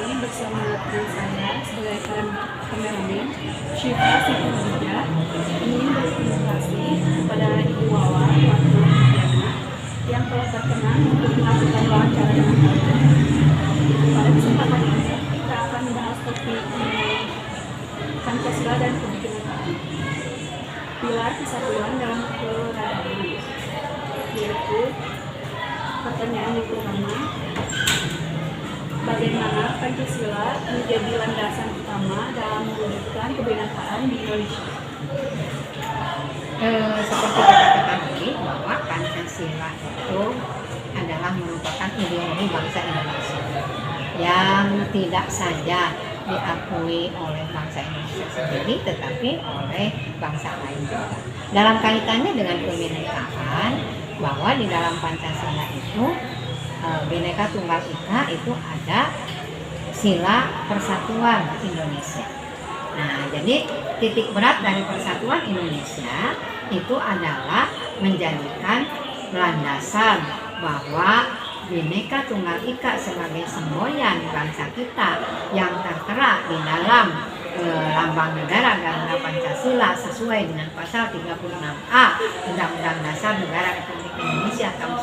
ini bersama teman saya sebagai kameramen Syifa Siti ingin berterima kasih kepada Ibu Wawa yang telah berkenan untuk melakukan wawancara dengan kami. Pada kesempatan ini kita akan membahas topik mengenai Pancasila dan kebinekaan, pilar kesatuan dalam keberagaman, yaitu pertanyaan yang pertama, bagaimana Pancasila menjadi landasan utama dalam mewujudkan kebinekaan di Indonesia? Seperti kita ketahui bahwa Pancasila itu adalah merupakan ideologi bangsa Indonesia yang tidak saja diakui oleh bangsa Indonesia sendiri tetapi oleh bangsa lain juga. Dalam kaitannya dengan kebinekaan, bahwa di dalam Pancasila itu Bhinneka Tunggal Ika itu ada sila persatuan Indonesia. Nah, jadi titik berat dari persatuan Indonesia itu adalah menjadikan landasan bahwa Bhinneka Tunggal Ika sebagai semboyan bangsa kita yang tertera di dalam lambang negara Garuda Pancasila sesuai dengan pasal 36A Undang-Undang Dasar Negara Republik Indonesia tahun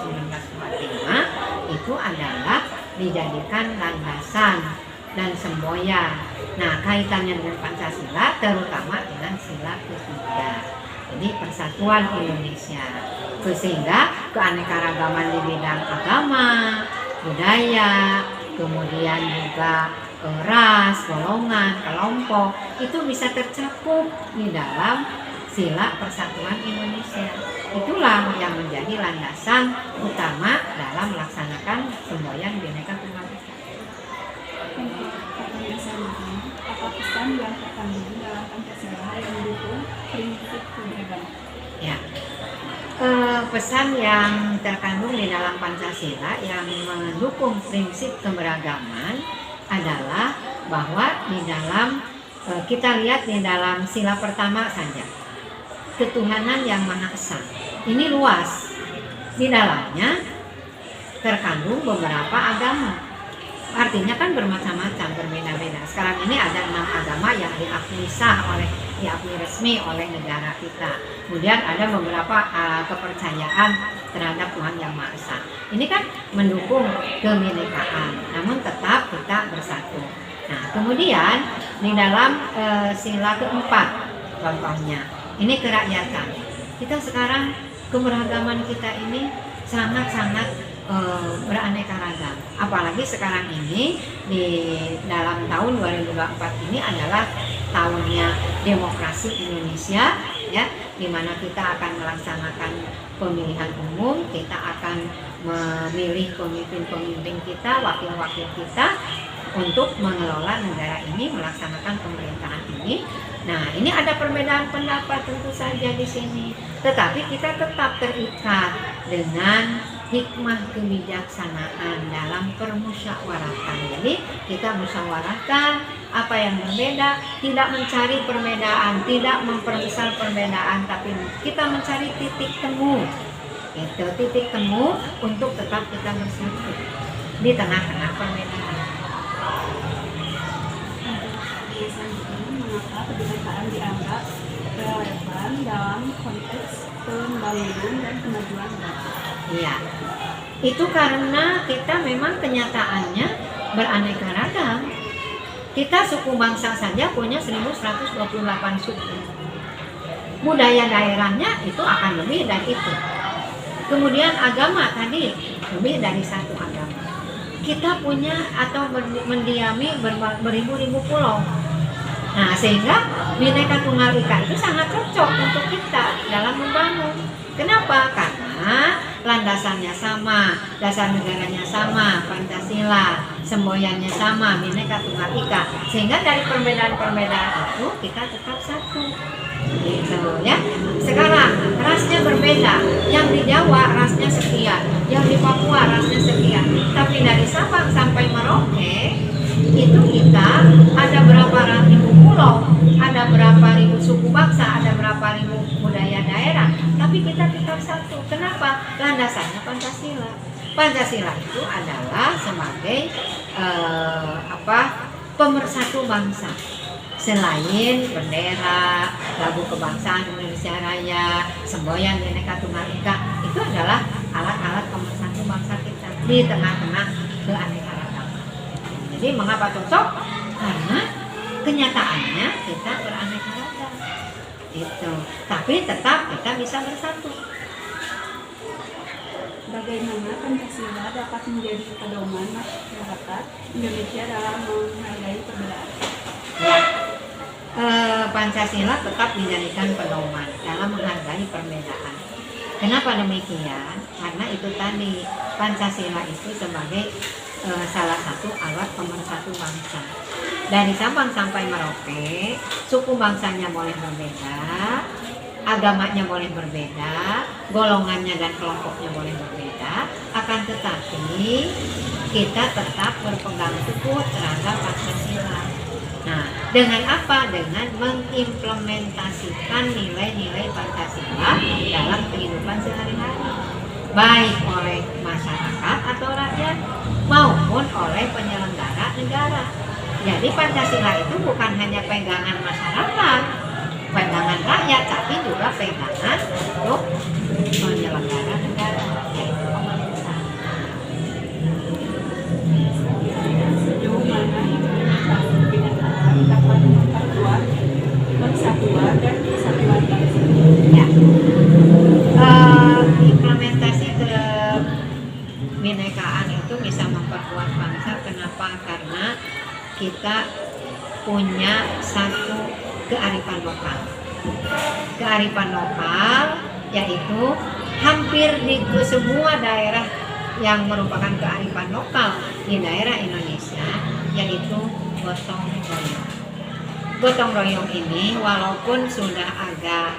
1945 itu adalah dijadikan landasan dan semboyan. Nah, kaitannya dengan Pancasila terutama dengan sila ketiga. Jadi persatuan Indonesia, sehingga keanekaragaman di bidang agama, budaya, kemudian juga ras, golongan, kelompok itu bisa tercakup di dalam sila persatuan Indonesia. Itulah yang menjadi landasan utama dalam melaksanakan semboyan Bhinneka Tunggal Ika. Pertanyaan selanjutnya, apa pesan yang terkandung dalam Pancasila yang mendukung prinsip keberagaman? Ya, pesan yang terkandung di dalam Pancasila yang mendukung prinsip keberagaman adalah bahwa di dalam kita lihat di dalam sila pertama saja, ketuhanan yang Maha Esa. Ini luas, di dalamnya terkandung beberapa agama. Artinya kan bermacam-macam, berbeda-beda. Sekarang ini ada 6 agama yang diakui resmi oleh negara kita. Kemudian ada beberapa kepercayaan terhadap Tuhan Yang Maha Esa. Ini kan mendukung kebinekaan, namun tetap kita bersatu. Nah, kemudian di dalam sila keempat, contohnya, ini kerakyatan. Kita sekarang keberagaman kita ini sangat-sangat beraneka ragam. Apalagi sekarang ini di dalam tahun 2024 ini adalah tahunnya demokrasi Indonesia, ya, di mana kita akan melaksanakan pemilihan umum, kita akan memilih pemimpin-pemimpin kita, wakil-wakil kita untuk mengelola negara ini, melaksanakan pemerintahan ini. Nah, ini ada perbedaan pendapat tentu saja di sini, tetapi kita tetap terikat dengan hikmah kebijaksanaan dalam permusyawaratan. Jadi kita musyawarahkan apa yang berbeda, tidak mencari perbedaan, tidak memperbesar perbedaan, tapi kita mencari titik temu. Itu titik temu untuk tetap kita bersatu di tengah-tengah perbedaan. Mengapa kebinekaan dianggap relevan dalam konteks pembangunan dan kemajuan bangsa? Iya, itu karena kita memang kenyataannya beraneka ragam. Kita suku bangsa saja punya 1128 suku. Budaya daerahnya itu akan lebih dari itu. Kemudian agama tadi lebih dari satu agama. Kita punya atau mendiami beribu-ribu pulau. Nah, sehingga Bhinneka Tunggal Ika itu sangat cocok untuk kita dalam membangun. Kenapa? Karena landasannya sama, dasar negaranya sama, Pancasila, semboyannya sama, Bhinneka Tunggal Ika. Sehingga dari perbedaan-perbedaan itu kita tetap satu. Gitu ya. Sekarang rasnya berbeda. Yang di Jawa rasnya sekian, yang di Papua rasnya sekian. Tapi dari Sabang sampai Merauke itu kita ada berapa ribu pulau, ada berapa ribu suku bangsa, ada berapa ribu budaya daerah, tapi kita tetap satu. Kenapa? Landasannya Pancasila. Pancasila itu adalah sebagai pemersatu bangsa. Selain bendera, lagu kebangsaan Indonesia Raya, semboyan Bhinneka Tunggal Ika, itu adalah alat-alat pemersatu bangsa kita di tengah-tengah keanekaragaman. Jadi mengapa cocok? Karena kenyataannya kita beraneka ragam. Itu. Tapi tetap kita bisa bersatu. Bagaimana Pancasila dapat menjadi pedoman masyarakat Indonesia dalam menghargai perbedaan? Ya, Pancasila tetap dijadikan pedoman dalam menghargai perbedaan. Kenapa demikian? Karena itu tadi, Pancasila itu sebagai salah satu alat pemersatu bangsa. Dari Sabang sampai Merauke, suku bangsanya boleh berbeda, agamanya boleh berbeda, golongannya dan kelompoknya boleh berbeda, akan tetapi kita tetap berpegang teguh terhadap Pancasila. Nah, dengan apa? Dengan mengimplementasikan nilai-nilai Pancasila dalam kehidupan sehari-hari, baik oleh masyarakat atau rakyat maupun oleh penyelenggara negara. Jadi Pancasila itu bukan hanya pegangan masyarakat, pegangan rakyat, tapi juga pegangan untuk penyelenggara negara, yaitu pemerintah. Sejauh mana implementasi kebinekaan dapat memperkuat persatuan dan kesatuan bangsa? Ya. Implementasi kebinekaan itu bisa memperkuat bangsa. Kenapa? Karena kita punya satu kearifan lokal. Kearifan lokal yaitu hampir di semua daerah yang merupakan kearifan lokal di daerah Indonesia, yaitu gotong royong. Gotong royong ini walaupun sudah agak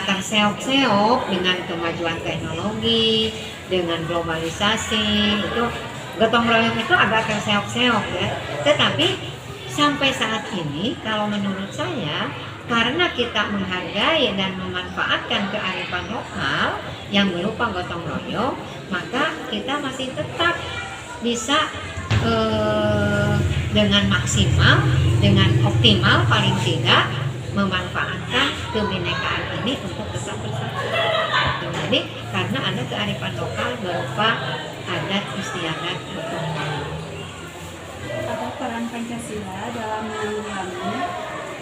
terseok-seok dengan kemajuan teknologi, dengan globalisasi, itu gotong royong itu agak terseok-seok ya. Tetapi sampai saat ini kalau menurut saya, karena kita menghargai dan memanfaatkan kearifan lokal yang berupa gotong royong, maka kita masih tetap bisa dengan maksimal, dengan optimal paling tidak memanfaatkan kebinekaan ini untuk tetap bersatu. Jadi karena ada kearifan lokal berupa adat istiadat gotong royong. Apa peran Pancasila dalam menanggulangi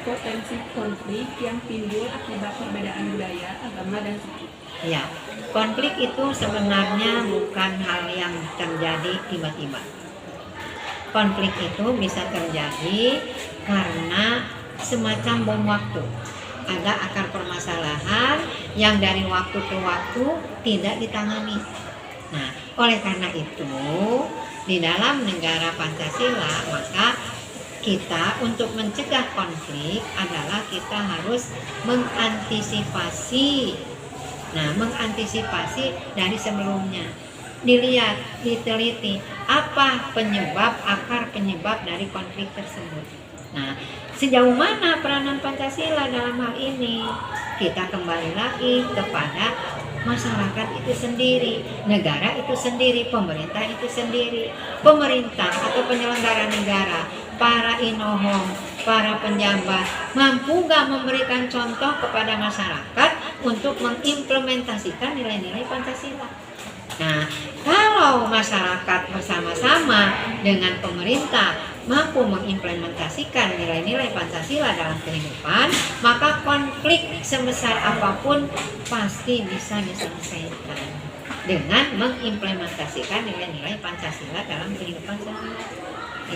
potensi konflik yang timbul akibat perbedaan budaya, agama, dan suku? Ya, konflik itu sebenarnya bukan hal yang terjadi tiba-tiba. Konflik itu bisa terjadi karena semacam bom waktu. Ada akar permasalahan yang dari waktu ke waktu tidak ditangani. Nah, oleh karena itu, di dalam negara Pancasila, maka kita untuk mencegah konflik adalah kita harus mengantisipasi. Nah, mengantisipasi dari sebelumnya. Dilihat, diteliti apa akar penyebab dari konflik tersebut. Nah, sejauh mana peranan Pancasila dalam hal ini? Kita kembali lagi kepada masyarakat itu sendiri, negara itu sendiri, pemerintah itu sendiri. Pemerintah atau penyelenggara negara, para inohom, para penjabat, mampu gak memberikan contoh kepada masyarakat untuk mengimplementasikan nilai-nilai Pancasila? Nah, kalau masyarakat bersama-sama dengan pemerintah mampu mengimplementasikan nilai-nilai Pancasila dalam kehidupan, maka konflik sebesar apapun pasti bisa diselesaikan dengan mengimplementasikan nilai-nilai Pancasila dalam kehidupan sehari-hari.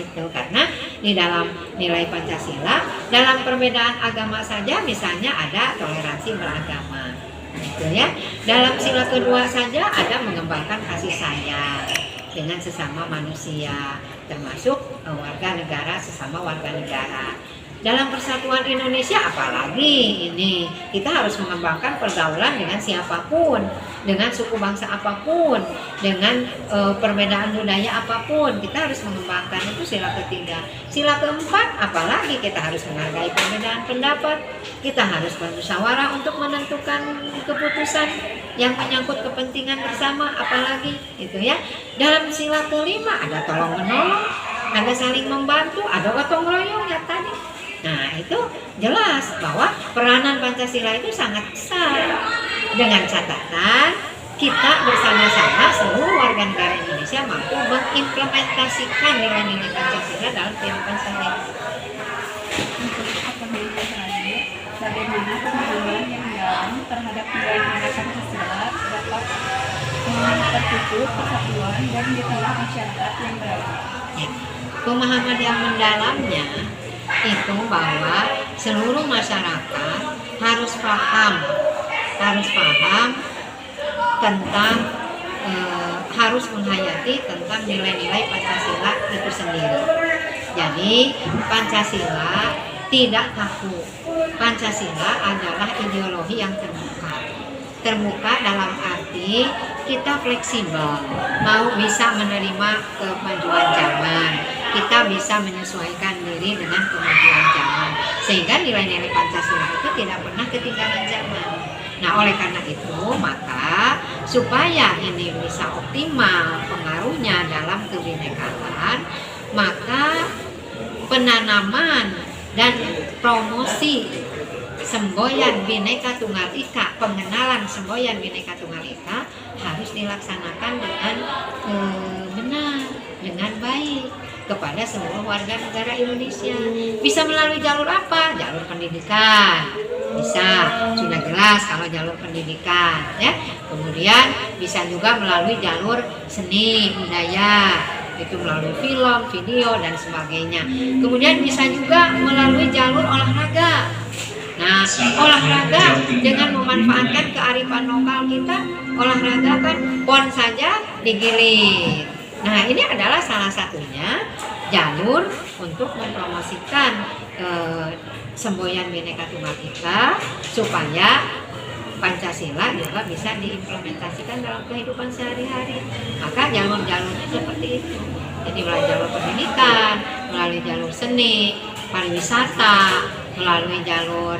Itu karena di dalam nilai Pancasila, dalam perbedaan agama saja misalnya ada toleransi beragama. Gitu ya. Dalam sila kedua saja ada mengembangkan kasih sayang dengan sesama manusia, termasuk warga negara sesama warga negara. Dalam persatuan Indonesia apalagi ini kita harus mengembangkan pergaulan dengan siapapun, dengan suku bangsa apapun, dengan perbedaan budaya apapun. Kita harus mengembangkan itu sila ketiga. Sila keempat apalagi kita harus menghargai perbedaan pendapat. Kita harus bermusyawarah untuk menentukan keputusan yang menyangkut kepentingan bersama, apalagi itu ya. Dalam sila kelima ada tolong menolong, ada saling membantu, ada gotong royong ya tadi. Nah itu jelas bahwa peranan Pancasila itu sangat besar. Dengan catatan kita bersama-sama seluruh warga negara Indonesia mampu mengimplementasikan nilai-nilai Pancasila dalam kehidupan sehari-hari. Untuk pertanyaan terakhir, bagaimana pemahaman yang mendalam terhadap nilai-nilai Pancasila dapat memperkuat persatuan dan di tengah masyarakat yang beragam? Ya, pemahaman yang mendalamnya itu bahwa seluruh masyarakat harus paham tentang harus menghayati tentang nilai-nilai Pancasila itu sendiri. Jadi Pancasila tidak kaku. Pancasila adalah ideologi yang terbuka dalam arti kita fleksibel, mau bisa menerima kemajuan zaman, kita bisa menyesuaikan diri dengan kemajuan zaman, sehingga nilai-nilai Pancasila itu tidak pernah ketinggalan zaman. Nah oleh karena itu maka supaya ini bisa optimal pengaruhnya dalam kebinekaan, maka penanaman dan promosi semboyan Bhinneka Tunggal Ika, pengenalan semboyan Bhinneka Tunggal Ika harus dilaksanakan dengan benar, dengan baik kepada seluruh warga negara Indonesia. Bisa melalui jalur apa? Jalur pendidikan. Bisa, sudah jelas kalau jalur pendidikan ya. Kemudian bisa juga melalui jalur seni, budaya, itu melalui film, video dan sebagainya. Kemudian bisa juga melalui jalur olahraga. Nah, olahraga dengan memanfaatkan kearifan lokal kita, olahraga kan pon saja digilir. Nah, ini adalah salah satunya jalur untuk mempromosikan semboyan Bhinneka Tunggal Ika supaya Pancasila juga bisa diimplementasikan dalam kehidupan sehari-hari. Maka jalur-jalurnya seperti itu. Jadi melalui jalur pendidikan, melalui jalur seni, pariwisata, melalui jalur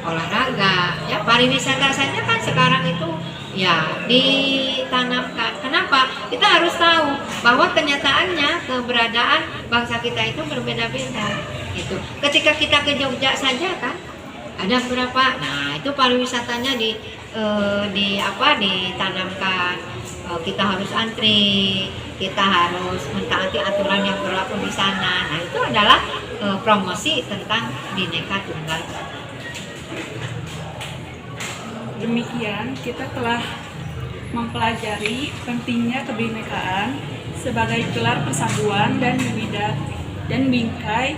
olahraga. Ya, pariwisata saja kan sekarang itu ya ditanamkan. Kenapa? Kita harus tahu bahwa kenyataannya keberadaan bangsa kita itu berbeda-beda. Itu. Ketika kita ke Jogja saja kan ada berapa? Nah, itu pariwisatanya ditanamkan. Kita harus antri, kita harus mentaati aturan yang berlaku di sana. Nah, itu adalah promosi tentang Bhinneka Tunggal Ika. Demikian kita telah mempelajari pentingnya kebinekaan sebagai pilar persatuan dan bingkai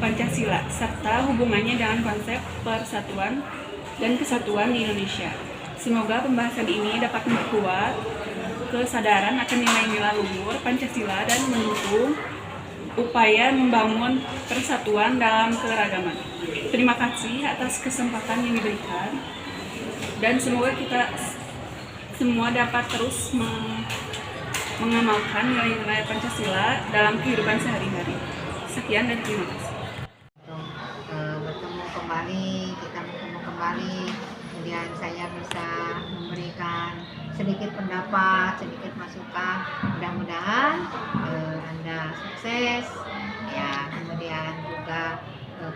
Pancasila serta hubungannya dengan konsep persatuan dan kesatuan di Indonesia. Semoga pembahasan ini dapat memperkuat kesadaran akan nilai-nilai luhur Pancasila dan mendukung upaya membangun persatuan dalam keragaman. Terima kasih atas kesempatan yang diberikan dan semoga kita semua dapat terus mengamalkan nilai-nilai Pancasila dalam kehidupan sehari-hari. Sekian dan terima kasih. Kita bertemu kembali, kemudian saya bisa memberikan sedikit pendapat, sedikit masukan. Mudah-mudahan Anda sukses ya. Kemudian juga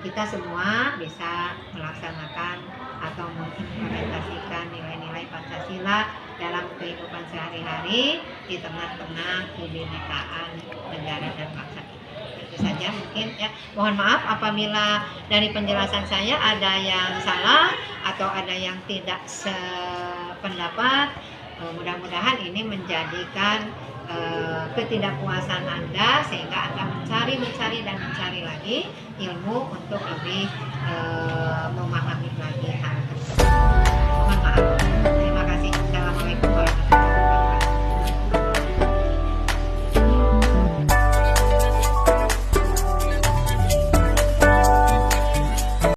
kita semua bisa melaksanakan atau mengimplementasikan nilai-nilai Pancasila dalam kehidupan sehari-hari di tengah-tengah kebinekaan negara dan bangsa kita. Itu saja mungkin ya. Mohon maaf apabila dari penjelasan saya ada yang salah atau ada yang tidak sependapat. Mudah-mudahan ini menjadikan ketidakpuasan Anda sehingga Anda mencari lagi ilmu untuk lebih